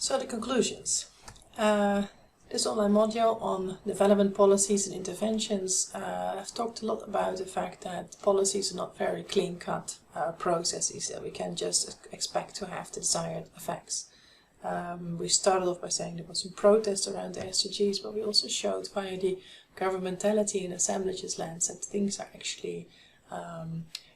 So the conclusions. This online module on development policies and interventions, I've talked a lot about the fact that policies are not very clean-cut processes that we can just expect to have the desired effects. We started off by saying there was some protest around the SDGs, but we also showed via the governmentality and assemblages lens that things are actually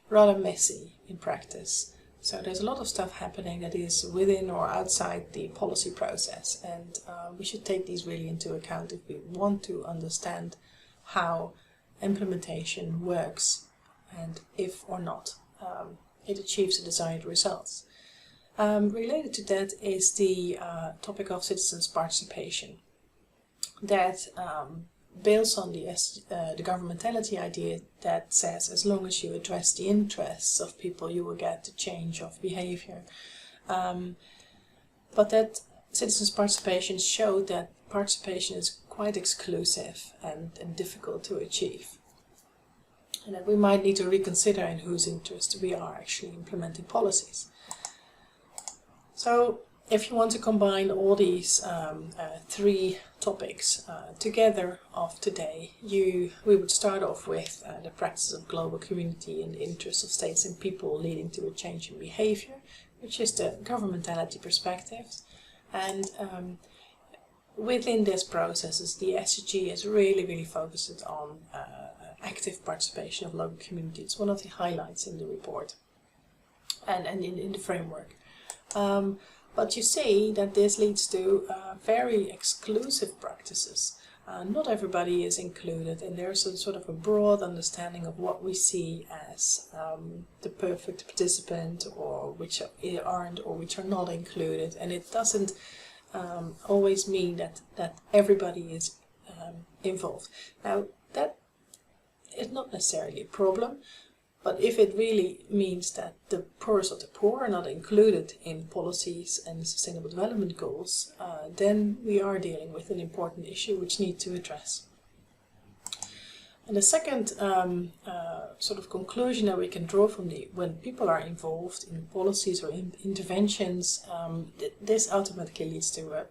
rather messy in practice. So there's a lot of stuff happening that is within or outside the policy process, and we should take these really into account if we want to understand how implementation works and if or not it achieves the desired results. Related to that is the topic of citizens' participation. That builds on the governmentality idea that says as long as you address the interests of people, you will get the change of behavior. But that citizens' participation showed that participation is quite exclusive and difficult to achieve. And that we might need to reconsider in whose interest we are actually implementing policies. So if you want to combine all these three topics together of today, we would start off with the practice of global community in the interests of states and people leading to a change in behavior, which is the governmentality perspective. And within these processes, the SDG is really focused on active participation of local community. It's one of the highlights in the report and in the framework. But you see that this leads to very exclusive practices. Not everybody is included, and there's a sort of a broad understanding of what we see as the perfect participant, or which aren't or which are not included. And it doesn't always mean that everybody is involved. Now, that is not necessarily a problem. But if it really means that the poorest of the poor are not included in policies and sustainable development goals, then we are dealing with an important issue which needs to address. And the second sort of conclusion that we can draw from when people are involved in policies or interventions, this automatically leads to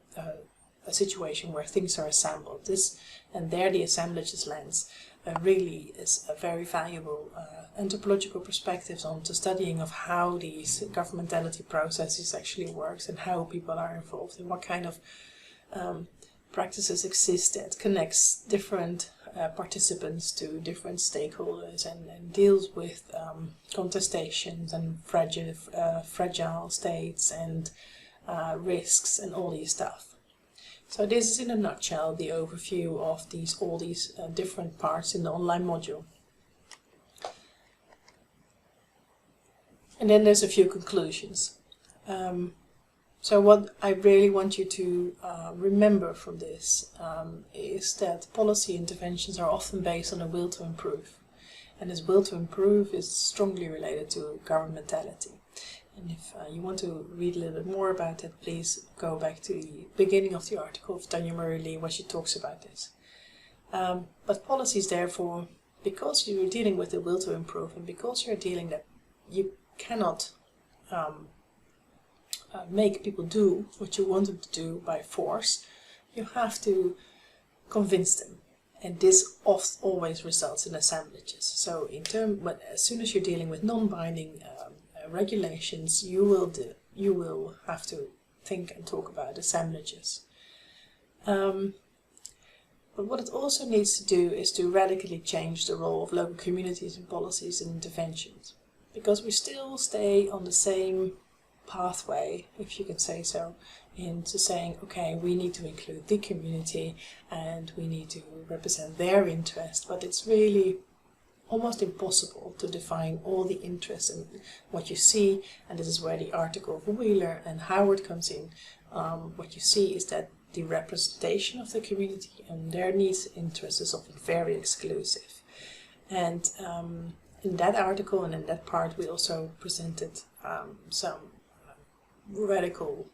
a situation where things are assembled. And there the assemblages lens really is a very valuable anthropological perspective on the studying of how these governmentality processes actually works and how people are involved and what kind of practices exist that connects different participants to different stakeholders and deals with contestations and fragile states and risks and all these stuff. So this is in a nutshell the overview of all these different parts in the online module. And then there's a few conclusions. So what I really want you to remember from this is that policy interventions are often based on a will to improve. And this will to improve is strongly related to governmentality. And if you want to read a little bit more about it, please go back to the beginning of the article of Tanya Murray where she talks about this. But policies, therefore, because you're dealing with the will to improve and because you're dealing that you cannot make people do what you want them to do by force, you have to convince them. And this always results in assemblages. So as soon as you're dealing with non-binding regulations, you will have to think and talk about assemblages. But what it also needs to do is to radically change the role of local communities in policies and interventions, because we still stay on the same pathway, if you can say so, into saying, okay, we need to include the community and we need to represent their interest, but it's really almost impossible to define all the interests and what you see, and this is where the article of Wheeler and Howard comes in. What you see is that the representation of the community and their needs and interests is often very exclusive. And in that article and in that part we also presented some radical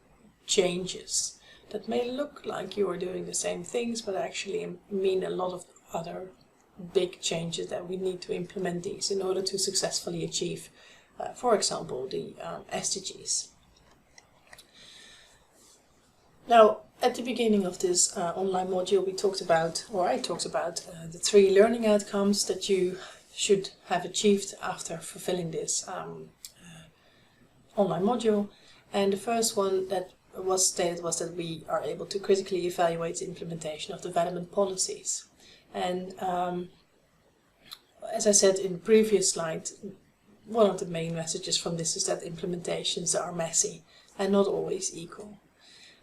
changes that may look like you are doing the same things, but actually mean a lot of other big changes that we need to implement these in order to successfully achieve, for example, the SDGs. Now, at the beginning of this online module, we talked about, or I talked about, the 3 learning outcomes that you should have achieved after fulfilling this online module. And the first one that was stated was that we are able to critically evaluate the implementation of development policies. And as I said in the previous slide, one of the main messages from this is that implementations are messy and not always equal.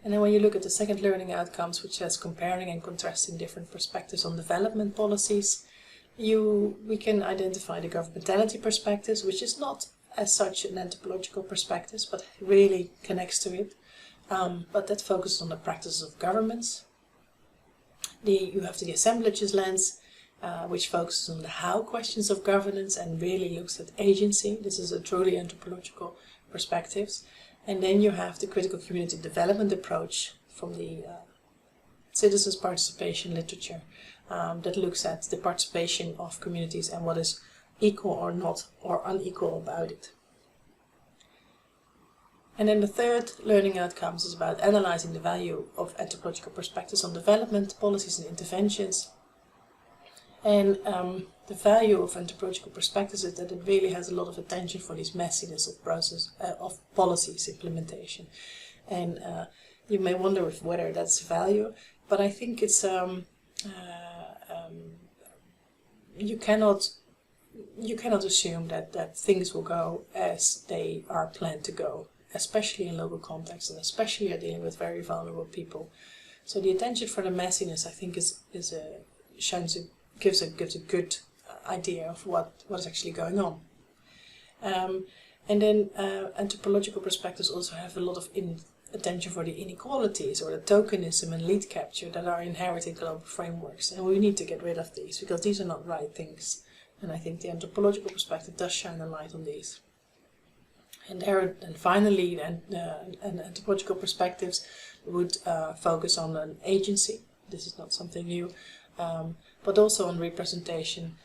And then when you look at the second learning outcomes, which says comparing and contrasting different perspectives on development policies, we can identify the governmentality perspectives, which is not as such an anthropological perspective, but really connects to it. But that focuses on the practices of governments. You have the assemblages lens, which focuses on the how questions of governance and really looks at agency. This is a truly anthropological perspective. And then you have the critical community development approach from the citizens' participation literature that looks at the participation of communities and what is equal or not or unequal about it. And then the third learning outcomes is about analyzing the value of anthropological perspectives on development, policies and interventions. And the value of anthropological perspectives is that it really has a lot of attention for this messiness of policies implementation. And you may wonder whether that's value, but I think it's you cannot assume that things will go as they are planned to go, especially in local contexts and especially dealing with very vulnerable people. So the attention for the messiness, I think, gives a good idea of what is actually going on. And then anthropological perspectives also have a lot of attention for the inequalities or the tokenism and lead capture that are inherent in global frameworks. And we need to get rid of these because these are not right things. And I think the anthropological perspective does shine a light on these. And finally, anthropological perspectives would focus on an agency. This is not something new. But also on representation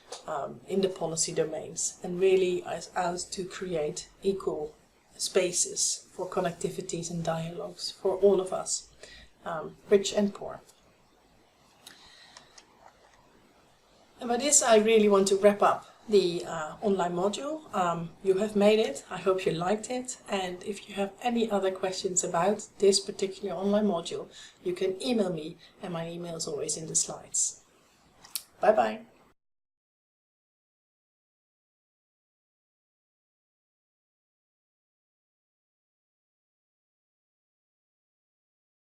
in the policy domains, and really out to create equal spaces for connectivities and dialogues for all of us, rich and poor. And by this I really want to wrap up the online module. You have made it, I hope you liked it, and if you have any other questions about this particular online module, you can email me, and my email is always in the slides. Bye bye.